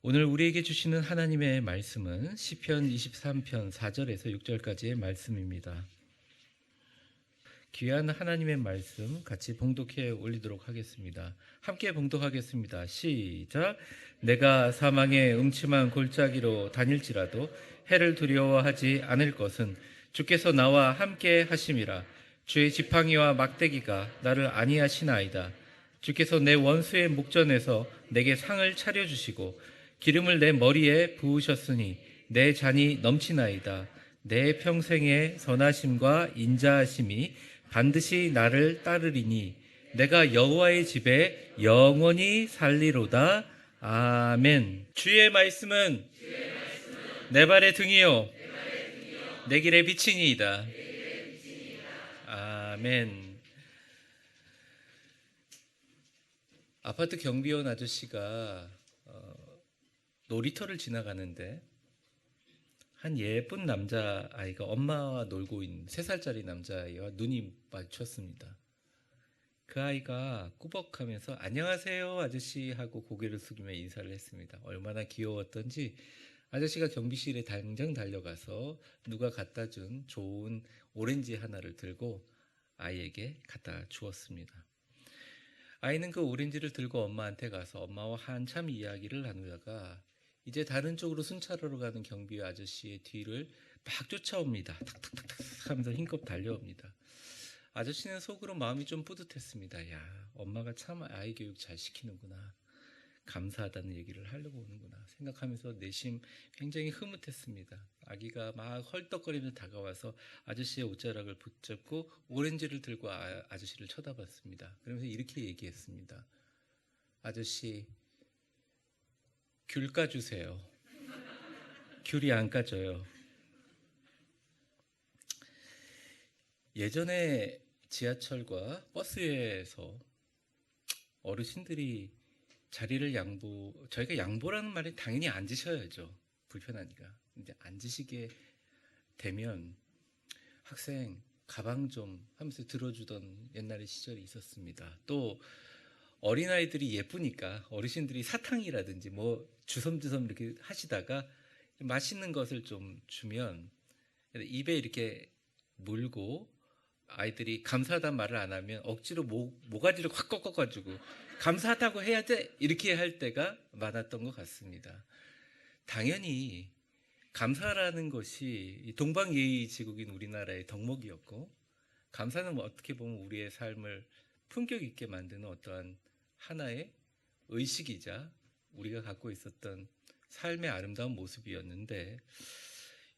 오늘 우리에게 주시는 하나님의 말씀은 시편 23편 4절에서 6절까지의 말씀입니다. 귀한 하나님의 말씀 같이 봉독해 올리도록 하겠습니다. 함께 봉독하겠습니다. 시작. 내가 사망의 음침한 골짜기로 다닐지라도 해를 두려워하지 않을 것은 주께서 나와 함께 하심이라. 주의 지팡이와 막대기가 나를 안위하시나이다. 주께서 내 원수의 목전에서 내게 상을 차려주시고 기름을 내 머리에 부으셨으니 내 잔이 넘치나이다. 내 평생의 선하심과 인자하심이 반드시 나를 따르리니 내가 여호와의 집에 영원히 살리로다. 아멘. 주의 말씀은 내 발의 등이요 내 길의 빛이니이다. 아멘. 아파트 경비원 아저씨가 놀이터를 지나가는데 한 예쁜 남자아이가 엄마와 놀고 있는 3살짜리 남자아이와 눈이 마주쳤습니다. 그 아이가 꾸벅하면서 안녕하세요 아저씨 하고 고개를 숙이며 인사를 했습니다. 얼마나 귀여웠던지 아저씨가 경비실에 당장 달려가서 누가 갖다 준 좋은 오렌지 하나를 들고 아이에게 갖다 주었습니다. 아이는 그 오렌지를 들고 엄마한테 가서 엄마와 한참 이야기를 나누다가 이제 다른 쪽으로 순찰하러 가는 경비 아저씨의 뒤를 막 쫓아옵니다. 탁탁탁탁 하면서 힘껏 달려옵니다. 아저씨는 속으로 마음이 좀 뿌듯했습니다. 야, 엄마가 참 아이 교육 잘 시키는구나. 감사하다는 얘기를 하려고 오는구나 생각하면서 내심 굉장히 흐뭇했습니다. 아기가 막 헐떡거리면서 다가와서 아저씨의 옷자락을 붙잡고 오렌지를 들고 아저씨를 쳐다봤습니다. 그러면서 이렇게 얘기했습니다. 아저씨, 귤 까주세요. 귤이 안 까져요. 예전에 지하철과 버스에서 어르신들이 자리를 저희가 양보라는 말이 당연히 앉으셔야죠. 불편하니까. 이제 앉으시게 되면 학생 가방 좀 하면서 들어주던 옛날의 시절이 있었습니다. 또 어린아이들이 예쁘니까 어르신들이 사탕이라든지 뭐 주섬주섬 이렇게 하시다가 맛있는 것을 좀 주면 입에 이렇게 물고 아이들이 감사하다는 말을 안 하면 억지로 모가지를 확 꺾어가지고 감사하다고 해야 돼 이렇게 할 때가 많았던 것 같습니다. 당연히 감사라는 것이 동방예의지국인 우리나라의 덕목이었고 감사는 어떻게 보면 우리의 삶을 품격 있게 만드는 어떠한 하나의 의식이자 우리가 갖고 있었던 삶의 아름다운 모습이었는데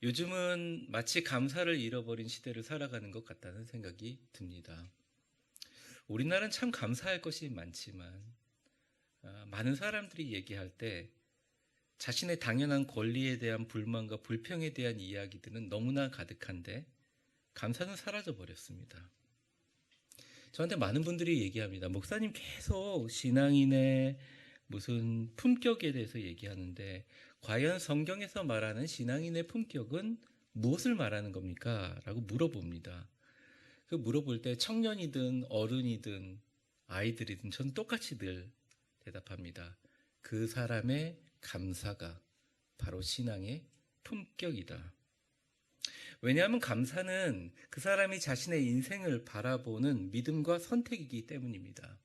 요즘은 마치 감사를 잃어버린 시대를 살아가는 것 같다는 생각이 듭니다. 우리나라는 참 감사할 것이 많지만 많은 사람들이 얘기할 때 자신의 당연한 권리에 대한 불만과 불평에 대한 이야기들은 너무나 가득한데 감사는 사라져 버렸습니다. 저한테 많은 분들이 얘기합니다. 목사님 계속 신앙인의 무슨 품격에 대해서 얘기하는데 과연 성경에서 말하는 신앙인의 품격은 무엇을 말하는 겁니까? 라고 물어봅니다. 그 물어볼 때 청년이든 어른이든 아이들이든 전 똑같이 늘 대답합니다. 그 사람의 감사가 바로 신앙의 품격이다. 왜냐하면 감사는 그 사람이 자신의 인생을 바라보는 믿음과 선택이기 때문입니다.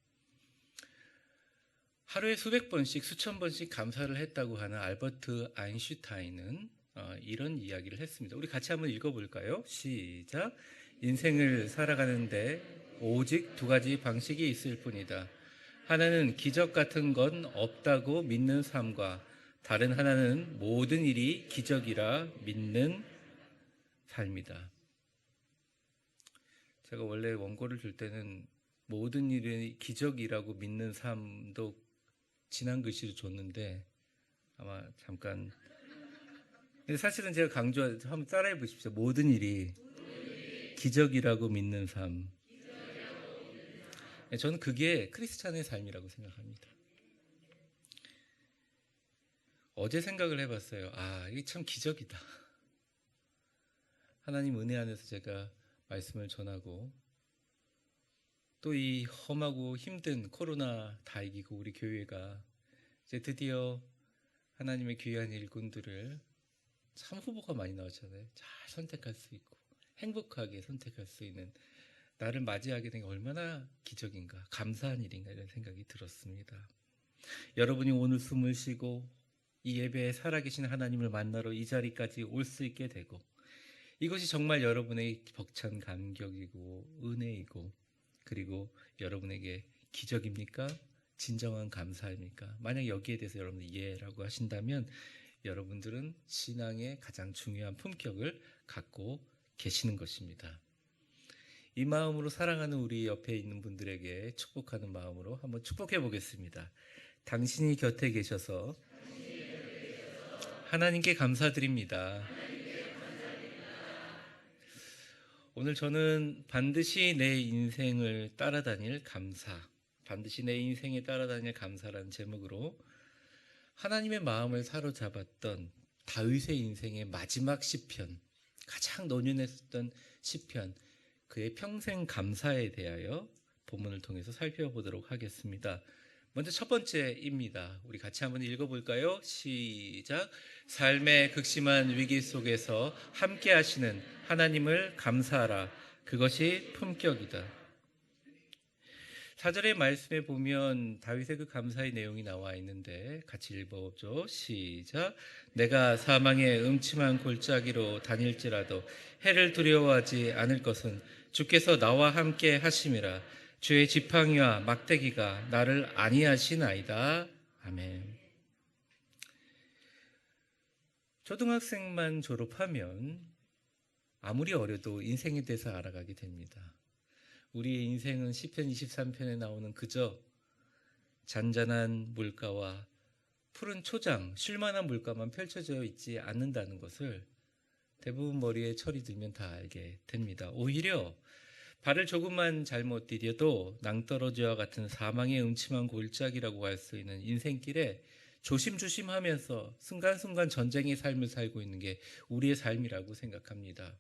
하루에 수백 번씩 수천 번씩 감사를 했다고 하는 알버트 아인슈타인은 이런 이야기를 했습니다. 우리 같이 한번 읽어볼까요? 시작. 인생을 살아가는데 오직 2가지 방식이 있을 뿐이다. 하나는 기적 같은 건 없다고 믿는 삶과 다른 하나는 모든 일이 기적이라 믿는 삶이다. 제가 원래 원고를 줄 때는 모든 일이 기적이라고 믿는 삶도 지난 글씨로 줬는데 아마 잠깐 근데 사실은 제가 한번 따라해 보십시오. 모든 일이 기적이라고 믿는 삶. 저는 그게 크리스찬의 삶이라고 생각합니다. 어제 생각을 해봤어요. 이게 참 기적이다. 하나님 은혜 안에서 제가 말씀을 전하고 또 이 험하고 힘든 코로나 다 이기고 우리 교회가 이제 드디어 하나님의 귀한 일꾼들을 참 후보가 많이 나오잖아요. 잘 선택할 수 있고 행복하게 선택할 수 있는 나를 맞이하게 된 게 얼마나 기적인가, 감사한 일인가 이런 생각이 들었습니다. 여러분이 오늘 숨을 쉬고 이 예배에 살아계신 하나님을 만나러 이 자리까지 올 수 있게 되고 이것이 정말 여러분의 벅찬 감격이고 은혜이고 그리고 여러분에게 기적입니까? 진정한 감사입니까? 만약 여기에 대해서 여러분이 예라고 하신다면 여러분들은 신앙의 가장 중요한 품격을 갖고 계시는 것입니다. 이 마음으로 사랑하는 우리 옆에 있는 분들에게 축복하는 마음으로 한번 축복해 보겠습니다. 당신이 곁에 계셔서 하나님께 감사드립니다. 오늘 저는 반드시 내 인생을 따라다닐 감사, 반드시 내 인생에 따라다닐 감사라는 제목으로 하나님의 마음을 사로잡았던 다윗의 인생의 마지막 시편, 가장 노년했었던 시편, 그의 평생 감사에 대하여 본문을 통해서 살펴보도록 하겠습니다. 먼저 첫 번째입니다. 우리 같이 한번 읽어볼까요? 시작. 삶의 극심한 위기 속에서 함께 하시는 하나님을 감사하라. 그것이 품격이다. 4절의 말씀에 보면 다윗의 그 감사의 내용이 나와 있는데 같이 읽어보죠. 시작. 내가 사망의 음침한 골짜기로 다닐지라도 해를 두려워하지 않을 것은 주께서 나와 함께 하심이라. 주의 지팡이와 막대기가 나를 안위하시나이다. 아멘. 초등학생만 졸업하면 아무리 어려도 인생에 대해서 알아가게 됩니다. 우리의 인생은 시편 23편에 나오는 그저 잔잔한 물가와 푸른 초장, 쉴만한 물가만 펼쳐져 있지 않는다는 것을 대부분 머리에 철이 들면 다 알게 됩니다. 오히려 발을 조금만 잘못 디뎌도 낭떠러지와 같은 사망의 음침한 골짜기라고 할 수 있는 인생길에 조심조심하면서 순간순간 전쟁의 삶을 살고 있는 게 우리의 삶이라고 생각합니다.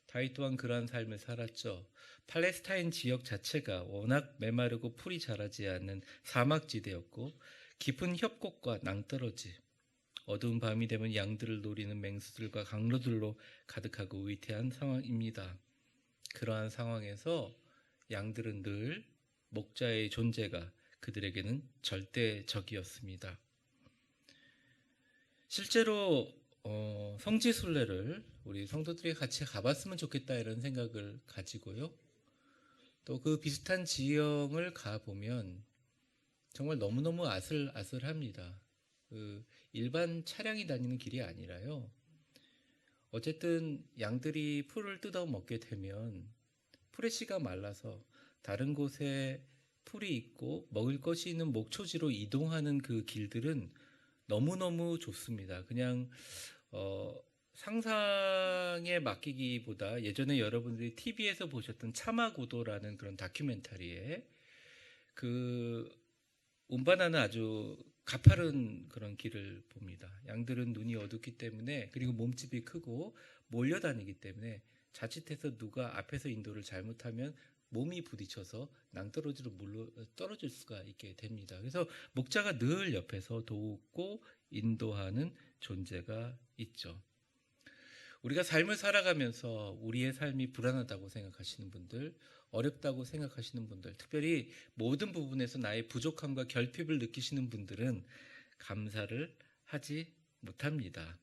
다윗 또한 그러한 삶을 살았죠. 팔레스타인 지역 자체가 워낙 메마르고 풀이 자라지 않는 사막지대였고 깊은 협곡과 낭떠러지, 어두운 밤이 되면 양들을 노리는 맹수들과 강로들로 가득하고 위태한 상황입니다. 그러한 상황에서 양들은 늘 목자의 존재가 그들에게는 절대적이었습니다. 실제로 성지순례를 우리 성도들이 같이 가봤으면 좋겠다 이런 생각을 가지고요. 또 그 비슷한 지형을 가보면 정말 너무너무 아슬아슬합니다. 그 일반 차량이 다니는 길이 아니라요. 어쨌든 양들이 풀을 뜯어 먹게 되면 풀의 씨가 말라서 다른 곳에 풀이 있고 먹을 것이 있는 목초지로 이동하는 그 길들은 너무너무 좋습니다. 그냥 상상에 맡기기보다 예전에 여러분들이 TV에서 보셨던 차마고도라는 그런 다큐멘터리에 그 운반하는 아주 가파른 그런 길을 봅니다. 양들은 눈이 어둡기 때문에 그리고 몸집이 크고 몰려다니기 때문에 자칫해서 누가 앞에서 인도를 잘못하면 몸이 부딪혀서 낭떠러지로 떨어질 수가 있게 됩니다. 그래서 목자가 늘 옆에서 돕고 인도하는 존재가 있죠. 우리가 삶을 살아가면서 우리의 삶이 불안하다고 생각하시는 분들, 어렵다고 생각하시는 분들, 특별히 모든 부분에서 나의 부족함과 결핍을 느끼시는 분들은 감사를 하지 못합니다.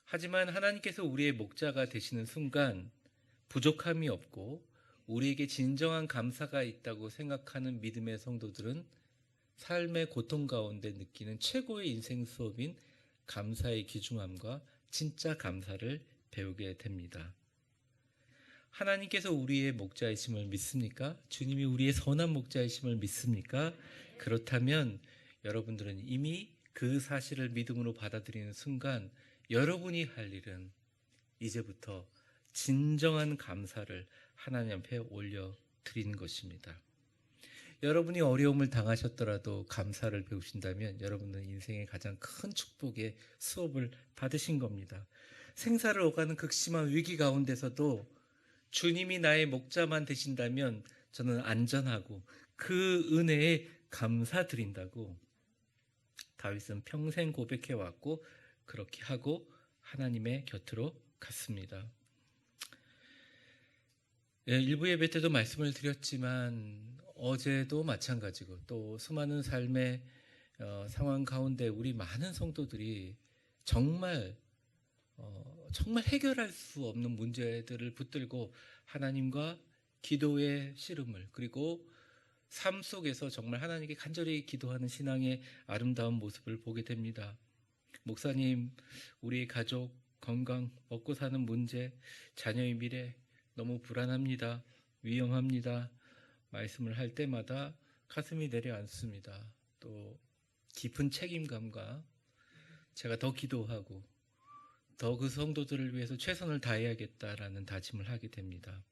하지만 하나님께서 우리의 목자가 되시는 순간 부족함이 없고 우리에게 진정한 감사가 있다고 생각하는 믿음의 성도들은 삶의 고통 가운데 느끼는 최고의 인생 수업인 감사의 귀중함과 진짜 감사를 배우게 됩니다. 하나님께서 우리의 목자이심을 믿습니까? 주님이 우리의 선한 목자이심을 믿습니까? 그렇다면 여러분들은 이미 그 사실을 믿음으로 받아들이는 순간 여러분이 할 일은 이제부터 진정한 감사를 하나님 앞에 올려드리는 것입니다. 여러분이 어려움을 당하셨더라도 감사를 배우신다면 여러분은 인생의 가장 큰 축복의 수업을 받으신 겁니다. 생사를 오가는 극심한 위기 가운데서도 주님이 나의 목자만 되신다면 저는 안전하고 그 은혜에 감사드린다고 다윗은 평생 고백해 왔고 그렇게 하고 하나님의 곁으로 갔습니다. 일부 예배 때도 말씀을 드렸지만 어제도 마찬가지고 또 수많은 삶의 상황 가운데 우리 많은 성도들이 정말 정말 해결할 수 없는 문제들을 붙들고 하나님과 기도의 씨름을, 그리고 삶 속에서 정말 하나님께 간절히 기도하는 신앙의 아름다운 모습을 보게 됩니다. 목사님, 우리 가족 건강, 먹고 사는 문제, 자녀의 미래 너무 불안합니다. 위험합니다. 말씀을 할 때마다 가슴이 내려앉습니다. 또 깊은 책임감과 제가 더 기도하고 더 그 성도들을 위해서 최선을 다해야겠다라는 다짐을 하게 됩니다.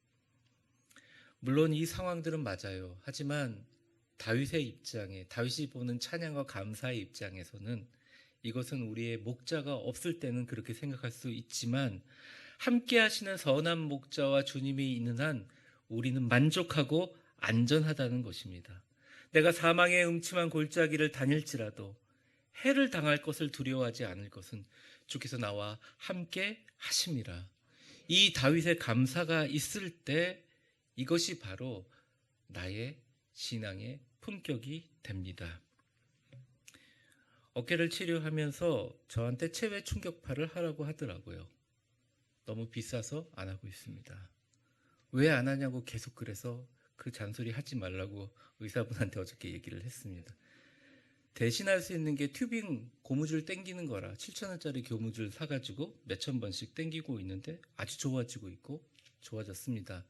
물론 이 상황들은 맞아요. 하지만 다윗의 입장에, 다윗이 보는 찬양과 감사의 입장에서는 이것은 우리의 목자가 없을 때는 그렇게 생각할 수 있지만 함께 하시는 선한 목자와 주님이 있는 한 우리는 만족하고 안전하다는 것입니다. 내가 사망의 음침한 골짜기를 다닐지라도 해를 당할 것을 두려워하지 않을 것은 주께서 나와 함께 하심이라. 이 다윗의 감사가 있을 때 이것이 바로 나의 신앙의 품격이 됩니다. 어깨를 치료하면서 저한테 체외 충격파를 하라고 하더라고요. 너무 비싸서 안 하고 있습니다. 왜 안 하냐고 계속 그래서 그 잔소리 하지 말라고 의사분한테 어저께 얘기를 했습니다. 대신할 수 있는 게 튜빙 고무줄 땡기는 거라 7,000원짜리 고무줄 사가지고 몇천 번씩 땡기고 있는데 아주 좋아지고 있고 좋아졌습니다.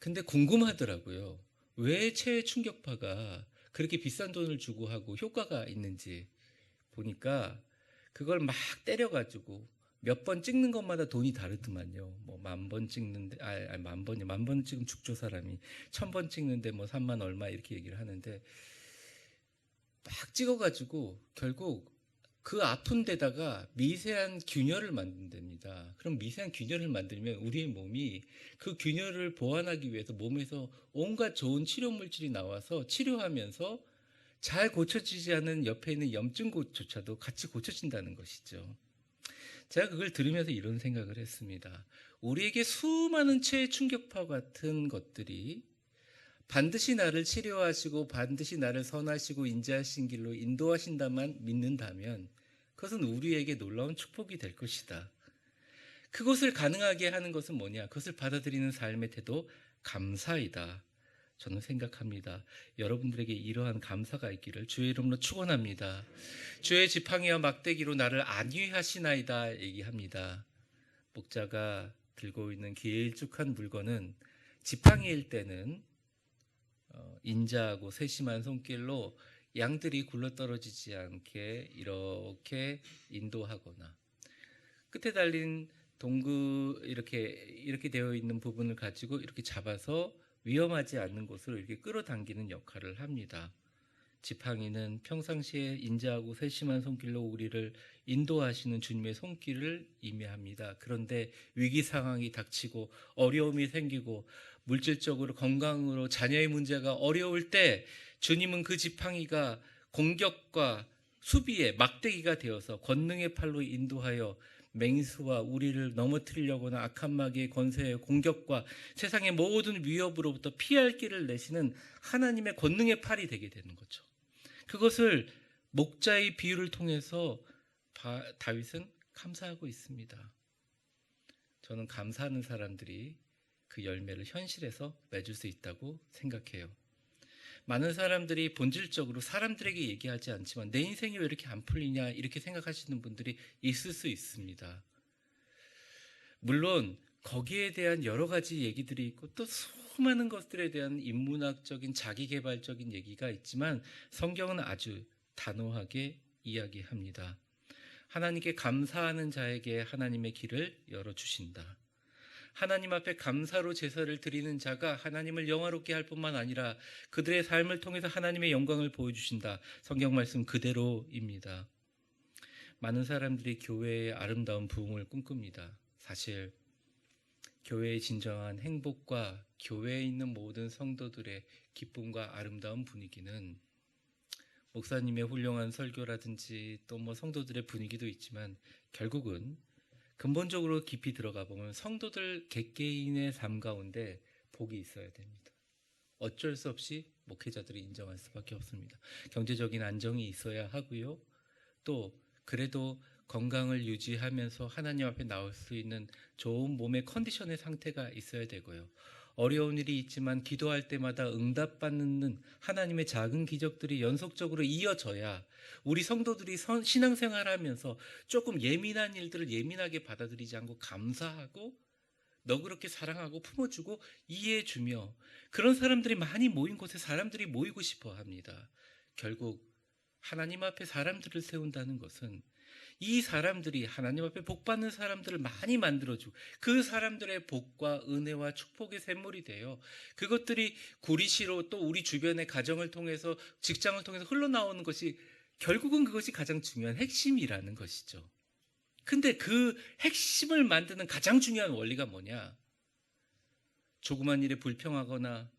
근데 궁금하더라고요. 왜 체외 충격파가 그렇게 비싼 돈을 주고 하고 효과가 있는지 보니까 그걸 막 때려가지고 몇 번 찍는 것마다 돈이 다르더만요. 뭐 10,000번 찍는데, 만 번 찍으면 죽죠, 사람이. 1,000번 찍는데 뭐 3만 얼마 이렇게 얘기를 하는데 막 찍어가지고 결국 그 아픈 데다가 미세한 균열을 만든답니다. 그럼 미세한 균열을 만들면 우리의 몸이 그 균열을 보완하기 위해서 몸에서 온갖 좋은 치료 물질이 나와서 치료하면서 잘 고쳐지지 않은 옆에 있는 염증조차도 같이 고쳐진다는 것이죠. 제가 그걸 들으면서 이런 생각을 했습니다. 우리에게 수많은 체해 충격파 같은 것들이 반드시 나를 치료하시고 반드시 나를 선하시고 인자하신 길로 인도하신다만 믿는다면 그것은 우리에게 놀라운 축복이 될 것이다. 그것을 가능하게 하는 것은 뭐냐? 그것을 받아들이는 삶의 태도, 감사이다. 저는 생각합니다. 여러분들에게 이러한 감사가 있기를 주의 이름으로 축원합니다. 주의 지팡이와 막대기로 나를 안위하시나이다 얘기합니다. 목자가 들고 있는 길쭉한 물건은 지팡이일 때는 인자하고 세심한 손길로 양들이 굴러떨어지지 않게 이렇게 인도하거나 끝에 달린 동구 이렇게 되어 있는 부분을 가지고 이렇게 잡아서 위험하지 않는 곳으로 이렇게 끌어당기는 역할을 합니다. 지팡이는 평상시에 인자하고 세심한 손길로 우리를 인도하시는 주님의 손길을 의미합니다. 그런데 위기 상황이 닥치고 어려움이 생기고 물질적으로 건강으로 자녀의 문제가 어려울 때 주님은 그 지팡이가 공격과 수비의 막대기가 되어서 권능의 팔로 인도하여 맹수와 우리를 넘어뜨리려거나 악한 마귀의 권세의 공격과 세상의 모든 위협으로부터 피할 길을 내시는 하나님의 권능의 팔이 되게 되는 거죠. 그것을 목자의 비유를 통해서 다윗은 감사하고 있습니다. 저는 감사하는 사람들이 그 열매를 현실에서 맺을 수 있다고 생각해요. 많은 사람들이 본질적으로 사람들에게 얘기하지 않지만 내 인생이 왜 이렇게 안 풀리냐 이렇게 생각하시는 분들이 있을 수 있습니다. 물론 거기에 대한 여러 가지 얘기들이 있고 또 수많은 것들에 대한 인문학적인 자기개발적인 얘기가 있지만 성경은 아주 단호하게 이야기합니다. 하나님께 감사하는 자에게 하나님의 길을 열어주신다. 하나님 앞에 감사로 제사를 드리는 자가 하나님을 영화롭게 할 뿐만 아니라 그들의 삶을 통해서 하나님의 영광을 보여주신다. 성경 말씀 그대로입니다. 많은 사람들이 교회의 아름다운 부흥을 꿈꿉니다. 사실 교회의 진정한 행복과 교회에 있는 모든 성도들의 기쁨과 아름다운 분위기는 목사님의 훌륭한 설교라든지 또 뭐 성도들의 분위기도 있지만 결국은 근본적으로 깊이 들어가 보면 성도들 개개인의 삶 가운데 복이 있어야 됩니다. 어쩔 수 없이 목회자들이 인정할 수밖에 없습니다. 경제적인 안정이 있어야 하고요. 또 그래도 건강을 유지하면서 하나님 앞에 나올 수 있는 좋은 몸의 컨디션의 상태가 있어야 되고요. 어려운 일이 있지만 기도할 때마다 응답받는 하나님의 작은 기적들이 연속적으로 이어져야 우리 성도들이 신앙생활하면서 조금 예민한 일들을 예민하게 받아들이지 않고 감사하고 너그럽게 사랑하고 품어주고 이해해주며 그런 사람들이 많이 모인 곳에 사람들이 모이고 싶어 합니다. 결국 하나님 앞에 사람들을 세운다는 것은 이 사람들이 하나님 앞에 복받는 사람들을 많이 만들어주고 그 사람들의 복과 은혜와 축복의 샘물이 되어 그것들이 구리시로 또 우리 주변의 가정을 통해서 직장을 통해서 흘러나오는 것이 결국은 그것이 가장 중요한 핵심이라는 것이죠. 근데 그 핵심을 만드는 가장 중요한 원리가 뭐냐? 조그만 일에 불평하거나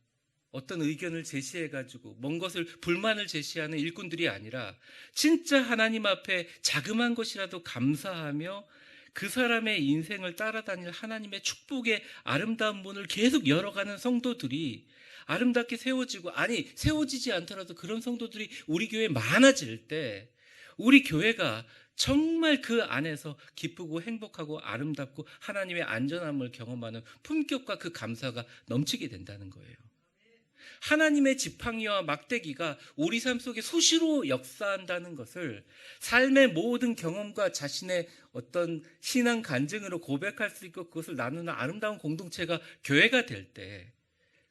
어떤 의견을 제시해가지고 먼 것을 불만을 제시하는 일꾼들이 아니라 진짜 하나님 앞에 자그마한 것이라도 감사하며 그 사람의 인생을 따라다닐 하나님의 축복의 아름다운 문을 계속 열어가는 성도들이 아름답게 세워지고 아니 세워지지 않더라도 그런 성도들이 우리 교회에 많아질 때 우리 교회가 정말 그 안에서 기쁘고 행복하고 아름답고 하나님의 안전함을 경험하는 품격과 그 감사가 넘치게 된다는 거예요. 하나님의 지팡이와 막대기가 우리 삶 속에 수시로 역사한다는 것을 삶의 모든 경험과 자신의 어떤 신앙 간증으로 고백할 수 있고 그것을 나누는 아름다운 공동체가 교회가 될 때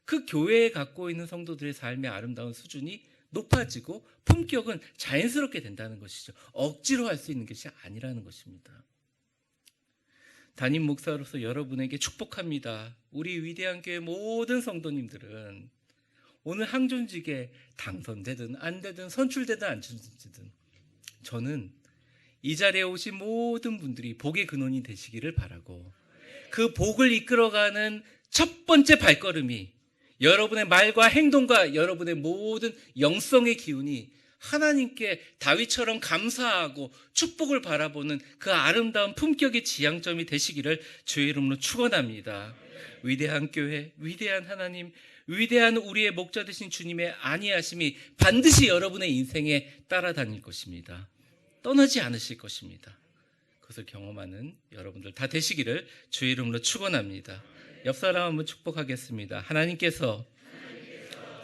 그 교회에 갖고 있는 성도들의 삶의 아름다운 수준이 높아지고 품격은 자연스럽게 된다는 것이죠. 억지로 할 수 있는 것이 아니라는 것입니다. 담임 목사로서 여러분에게 축복합니다. 우리 위대한 교회 모든 성도님들은 오늘 항존직에 당선되든 안 되든 선출되든 안 선출되든 저는 이 자리에 오신 모든 분들이 복의 근원이 되시기를 바라고 그 복을 이끌어가는 첫 번째 발걸음이 여러분의 말과 행동과 여러분의 모든 영성의 기운이 하나님께 다윗처럼 감사하고 축복을 바라보는 그 아름다운 품격의 지향점이 되시기를 주의 이름으로 축원합니다. 위대한 교회, 위대한 하나님, 위대한 우리의 목자 되신 주님의 안위하심이 반드시 여러분의 인생에 따라다닐 것입니다. 떠나지 않으실 것입니다. 그것을 경험하는 여러분들 다 되시기를 주의 이름으로 축원합니다. 옆 사람 한번 축복하겠습니다. 하나님께서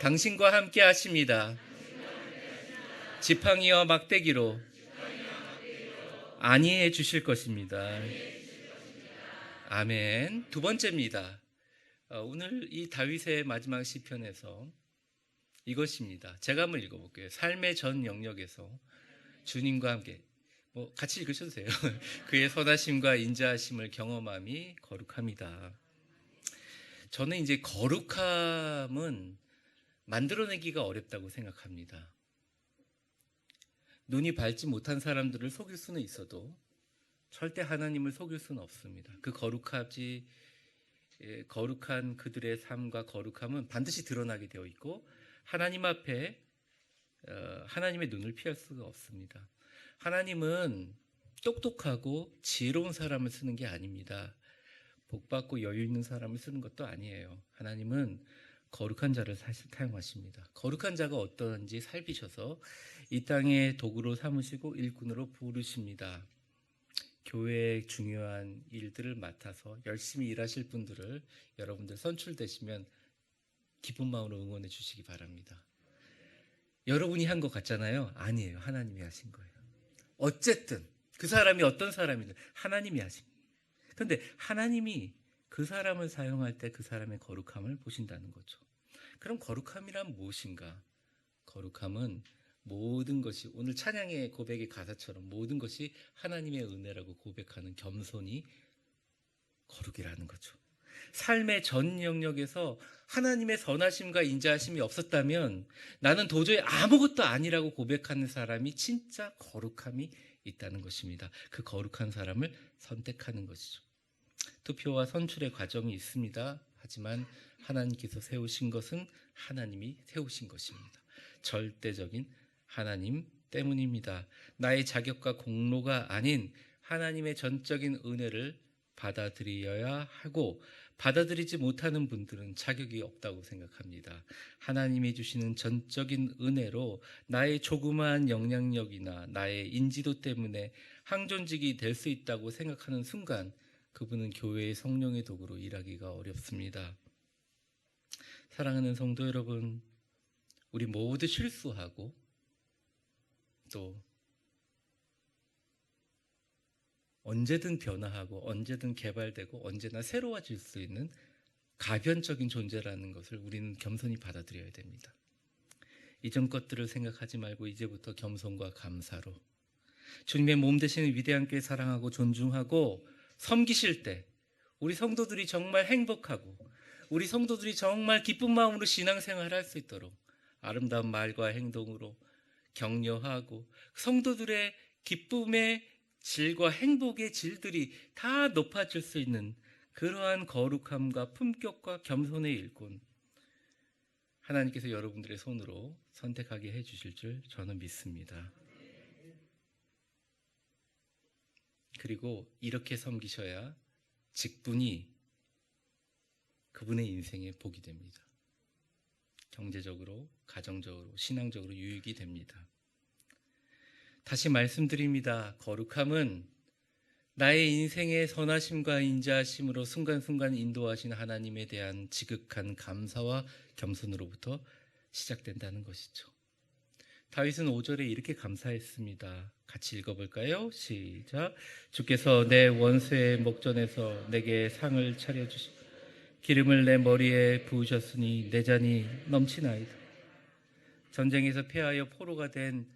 당신과 함께 하십니다. 지팡이와 막대기로 안위해 주실 것입니다. 아멘. 두 번째입니다. 오늘 이 다윗의 마지막 시편에서 이것입니다. 제가 한번 읽어볼게요. 삶의 전 영역에서 주님과 함께 같이 읽으셔도 돼요. 그의 선하심과 인자하심을 경험함이 거룩합니다. 저는 이제 거룩함은 만들어내기가 어렵다고 생각합니다. 눈이 밝지 못한 사람들을 속일 수는 있어도 절대 하나님을 속일 수는 없습니다. 그 거룩한 그들의 삶과 거룩함은 반드시 드러나게 되어 있고 하나님 앞에 하나님의 눈을 피할 수가 없습니다. 하나님은 똑똑하고 지혜로운 사람을 쓰는 게 아닙니다. 복받고 여유 있는 사람을 쓰는 것도 아니에요. 하나님은 거룩한 자를 사실 사용하십니다. 거룩한 자가 어떠한지 살피셔서 이 땅의 도구로 삼으시고 일꾼으로 부르십니다. 교회의 중요한 일들을 맡아서 열심히 일하실 분들을 여러분들 선출되시면 기쁜 마음으로 응원해 주시기 바랍니다. 여러분이 한 것 같잖아요. 아니에요. 하나님이 하신 거예요. 어쨌든 그 사람이 어떤 사람이든 하나님이 하신 거예요. 그런데 하나님이 그 사람을 사용할 때 그 사람의 거룩함을 보신다는 거죠. 그럼 거룩함이란 무엇인가? 거룩함은 모든 것이 오늘 찬양의 고백의 가사처럼 모든 것이 하나님의 은혜라고 고백하는 겸손이 거룩이라는 거죠. 삶의 전 영역에서 하나님의 선하심과 인자하심이 없었다면 나는 도저히 아무것도 아니라고 고백하는 사람이 진짜 거룩함이 있다는 것입니다. 그 거룩한 사람을 선택하는 것이죠. 투표와 선출의 과정이 있습니다. 하지만 하나님께서 세우신 것은 하나님이 세우신 것입니다. 절대적인 하나님 때문입니다. 나의 자격과 공로가 아닌 하나님의 전적인 은혜를 받아들여야 하고, 받아들이지 못하는 분들은 자격이 없다고 생각합니다. 하나님이 주시는 전적인 은혜로 나의 조그마한 영향력이나 나의 인지도 때문에 항존직이 될 수 있다고 생각하는 순간 그분은 교회의 성령의 도구로 일하기가 어렵습니다. 사랑하는 성도 여러분, 우리 모두 실수하고 또 언제든 변화하고 언제든 개발되고 언제나 새로워질 수 있는 가변적인 존재라는 것을 우리는 겸손히 받아들여야 됩니다. 이전 것들을 생각하지 말고 이제부터 겸손과 감사로 주님의 몸 되시는 위대한 교회 사랑하고 존중하고 섬기실 때 우리 성도들이 정말 행복하고 우리 성도들이 정말 기쁜 마음으로 신앙생활을 할 수 있도록 아름다운 말과 행동으로 격려하고 성도들의 기쁨의 질과 행복의 질들이 다 높아질 수 있는 그러한 거룩함과 품격과 겸손의 일꾼 하나님께서 여러분들의 손으로 선택하게 해주실 줄 저는 믿습니다. 그리고 이렇게 섬기셔야 직분이 그분의 인생에 복이 됩니다. 경제적으로, 가정적으로, 신앙적으로 유익이 됩니다. 다시 말씀드립니다. 거룩함은 나의 인생의 선하심과 인자하심으로 순간순간 인도하신 하나님에 대한 지극한 감사와 겸손으로부터 시작된다는 것이죠. 다윗은 5절에 이렇게 감사했습니다. 같이 읽어볼까요? 시작. 주께서 내 원수의 목전에서 내게 상을 차려주시고 기름을 내 머리에 부으셨으니 내 잔이 넘치나이다. 전쟁에서 패하여 포로가 된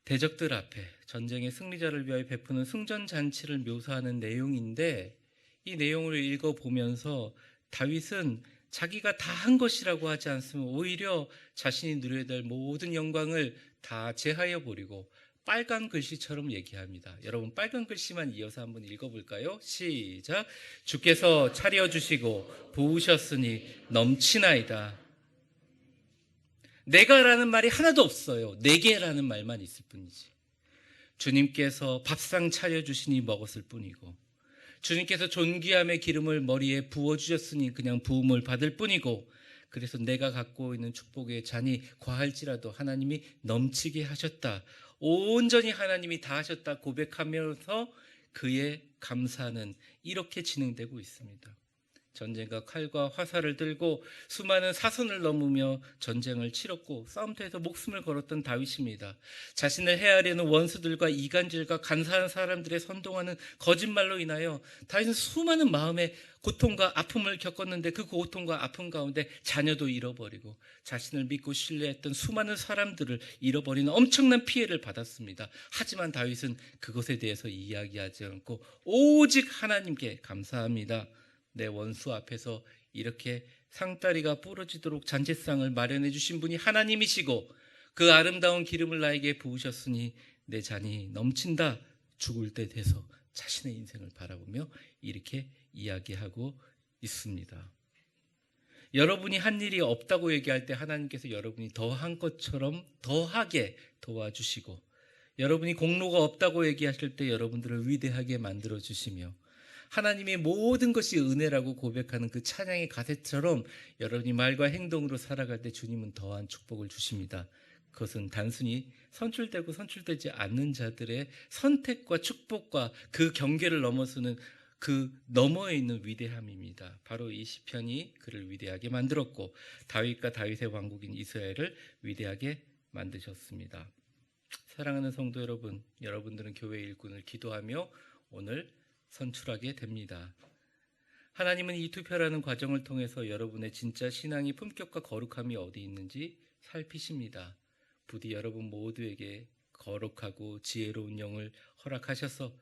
대적들 앞에 전쟁의 승리자를 위하여 베푸는 승전잔치를 묘사하는 내용인데, 이 내용을 읽어보면서 다윗은 자기가 다 한 것이라고 하지 않으면 오히려 자신이 누려야 될 모든 영광을 다 제하여 버리고 빨간 글씨처럼 얘기합니다. 여러분 빨간 글씨만 이어서 한번 읽어볼까요? 시작. 주께서 차려주시고 부으셨으니 넘치나이다. 내가라는 말이 하나도 없어요. 내게라는 말만 있을 뿐이지. 주님께서 밥상 차려주시니 먹었을 뿐이고, 주님께서 존귀함의 기름을 머리에 부어주셨으니 그냥 부음을 받을 뿐이고, 그래서 내가 갖고 있는 축복의 잔이 과할지라도 하나님이 넘치게 하셨다. 온전히 하나님이 다 하셨다 고백하면서 그의 감사는 이렇게 진행되고 있습니다. 전쟁과 칼과 화살을 들고 수많은 사선을 넘으며 전쟁을 치렀고 싸움터에서 목숨을 걸었던 다윗입니다. 자신을 해하려는 원수들과 이간질과 간사한 사람들의 선동하는 거짓말로 인하여 다윗은 수많은 마음의 고통과 아픔을 겪었는데, 그 고통과 아픔 가운데 자녀도 잃어버리고 자신을 믿고 신뢰했던 수많은 사람들을 잃어버리는 엄청난 피해를 받았습니다. 하지만 다윗은 그것에 대해서 이야기하지 않고 오직 하나님께 감사합니다. 내 원수 앞에서 이렇게 상다리가 부러지도록 잔치상을 마련해 주신 분이 하나님이시고 그 아름다운 기름을 나에게 부으셨으니 내 잔이 넘친다. 죽을 때 돼서 자신의 인생을 바라보며 이렇게 이야기하고 있습니다. 여러분이 한 일이 없다고 얘기할 때 하나님께서 여러분이 더한 것처럼 더하게 도와주시고, 여러분이 공로가 없다고 얘기하실 때 여러분들을 위대하게 만들어주시며, 하나님의 모든 것이 은혜라고 고백하는 그 찬양의 가사처럼 여러분이 말과 행동으로 살아갈 때 주님은 더한 축복을 주십니다. 그것은 단순히 선출되고 선출되지 않는 자들의 선택과 축복과 그 경계를 넘어서는 그 너머에 있는 위대함입니다. 바로 이 시편이 그를 위대하게 만들었고 다윗과 다윗의 왕국인 이스라엘을 위대하게 만드셨습니다. 사랑하는 성도 여러분, 여러분들은 교회 일꾼을 기도하며 오늘 선출하게 됩니다. 하나님은 이 투표라는 과정을 통해서 여러분의 진짜 신앙의 품격과 거룩함이 어디 있는지 살피십니다. 부디 여러분 모두에게 거룩하고 지혜로운 영을 허락하셔서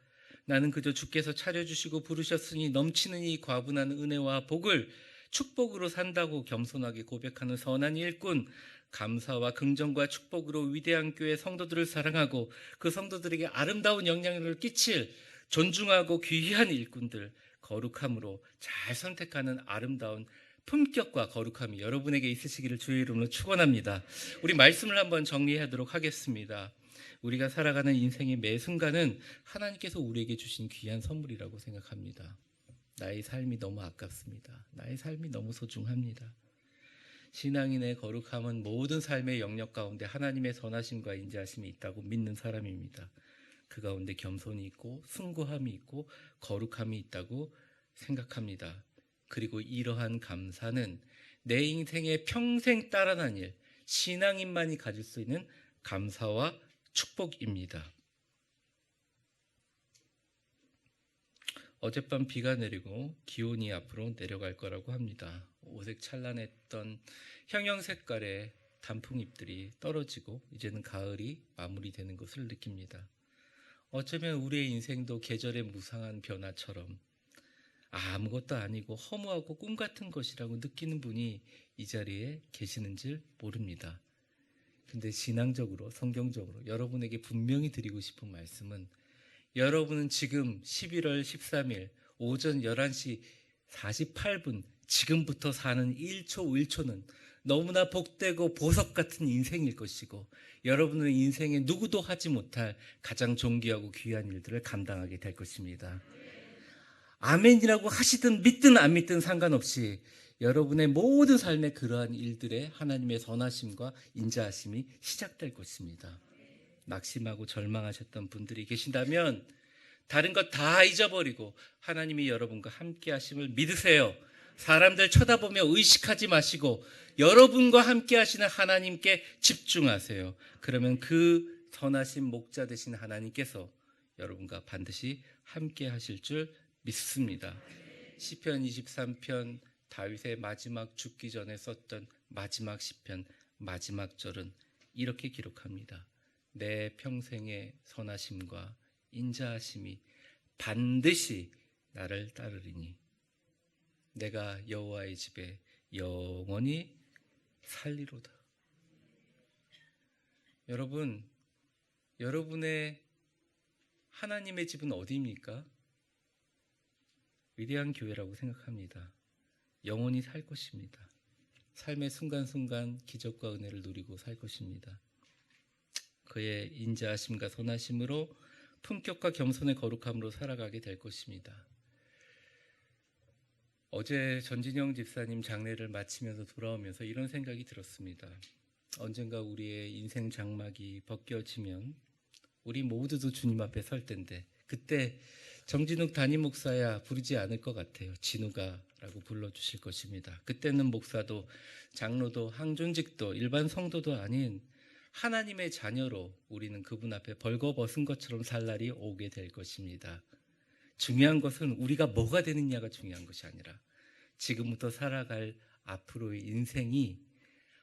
나는 그저 주께서 차려주시고 부르셨으니 넘치는 이 과분한 은혜와 복을 축복으로 산다고 겸손하게 고백하는 선한 일꾼, 감사와 긍정과 축복으로 위대한 교회 성도들을 사랑하고 그 성도들에게 아름다운 영향력을 끼칠 존중하고 귀한 일꾼들, 거룩함으로 잘 선택하는 아름다운 품격과 거룩함이 여러분에게 있으시기를 주의 이름으로 축원합니다. 우리 말씀을 한번 정리하도록 하겠습니다. 우리가 살아가는 인생의 매 순간은 하나님께서 우리에게 주신 귀한 선물이라고 생각합니다. 나의 삶이 너무 아깝습니다. 나의 삶이 너무 소중합니다. 신앙인의 거룩함은 모든 삶의 영역 가운데 하나님의 선하심과 인자하심이 있다고 믿는 사람입니다. 그 가운데 겸손이 있고 숭고함이 있고 거룩함이 있다고 생각합니다. 그리고 이러한 감사는 내 인생에 평생 따라다닐 신앙인만이 가질 수 있는 감사와 축복입니다. 어젯밤 비가 내리고 기온이 앞으로 내려갈 거라고 합니다. 오색 찬란했던 형형 색깔의 단풍잎들이 떨어지고 이제는 가을이 마무리되는 것을 느낍니다. 어쩌면 우리의 인생도 계절의 무상한 변화처럼 아무것도 아니고 허무하고 꿈 같은 것이라고 느끼는 분이 이 자리에 계시는지 모릅니다. 근데 신앙적으로 성경적으로 여러분에게 분명히 드리고 싶은 말씀은 여러분은 지금 11월 13일 오전 11시 48분 지금부터 사는 1초 1초는 너무나 복되고 보석 같은 인생일 것이고 여러분은 인생에 누구도 하지 못할 가장 존귀하고 귀한 일들을 감당하게 될 것입니다. 아멘이라고 하시든 믿든 안 믿든 상관없이 여러분의 모든 삶의 그러한 일들에 하나님의 선하심과 인자하심이 시작될 것입니다. 낙심하고 절망하셨던 분들이 계신다면 다른 것 다 잊어버리고 하나님이 여러분과 함께 하심을 믿으세요. 사람들 쳐다보며 의식하지 마시고 여러분과 함께 하시는 하나님께 집중하세요. 그러면 그 선하신 목자 되신 하나님께서 여러분과 반드시 함께 하실 줄 믿습니다. 시편 23편 다윗의 마지막 죽기 전에 썼던 마지막 시편 마지막 절은 이렇게 기록합니다. 내 평생의 선하심과 인자하심이 반드시 나를 따르리니 내가 여호와의 집에 영원히 살리로다. 여러분, 여러분의 하나님의 집은 어디입니까? 위대한 교회라고 생각합니다. 영원히 살 것입니다. 삶의 순간순간 기적과 은혜를 누리고 살 것입니다. 그의 인자하심과 선하심으로 품격과 겸손의 거룩함으로 살아가게 될 것입니다. 어제 전진영 집사님 장례를 마치면서 돌아오면서 이런 생각이 들었습니다. 언젠가 우리의 인생 장막이 벗겨지면 우리 모두도 주님 앞에 설 텐데 그때 정진욱 담임 목사야 부르지 않을 것 같아요. 진우가 라고 불러주실 것입니다. 그때는 목사도 장로도 항존직도 일반 성도도 아닌 하나님의 자녀로 우리는 그분 앞에 벌거벗은 것처럼 살 날이 오게 될 것입니다. 중요한 것은 우리가 뭐가 되느냐가 중요한 것이 아니라 지금부터 살아갈 앞으로의 인생이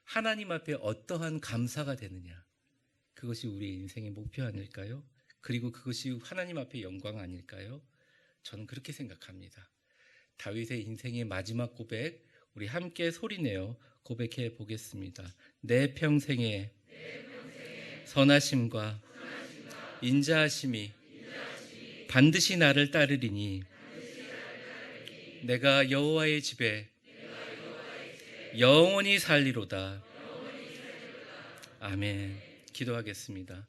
하나님 앞에 어떠한 감사가 되느냐, 그것이 우리의 인생의 목표 아닐까요? 그리고 그것이 하나님 앞에 영광 아닐까요? 저는 그렇게 생각합니다. 다윗의 인생의 마지막 고백, 우리 함께 소리내어 고백해 보겠습니다. 내 평생에 선하심과 인자하심이 반드시 나를 따르리니 내가 여호와의 집에 영원히 살리로다. 아멘. 기도하겠습니다.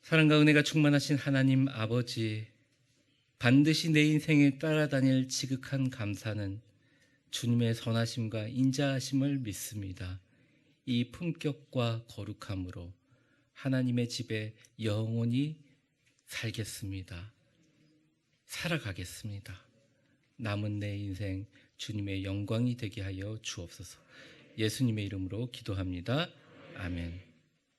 사랑과 은혜가 충만하신 하나님 아버지, 반드시 내 인생에 따라다닐 지극한 감사는 주님의 선하심과 인자하심을 믿습니다. 이 품격과 거룩함으로 하나님의 집에 영원히 살겠습니다. 살아가겠습니다. 남은 내 인생 주님의 영광이 되게 하여 주옵소서. 예수님의 이름으로 기도합니다. 아멘.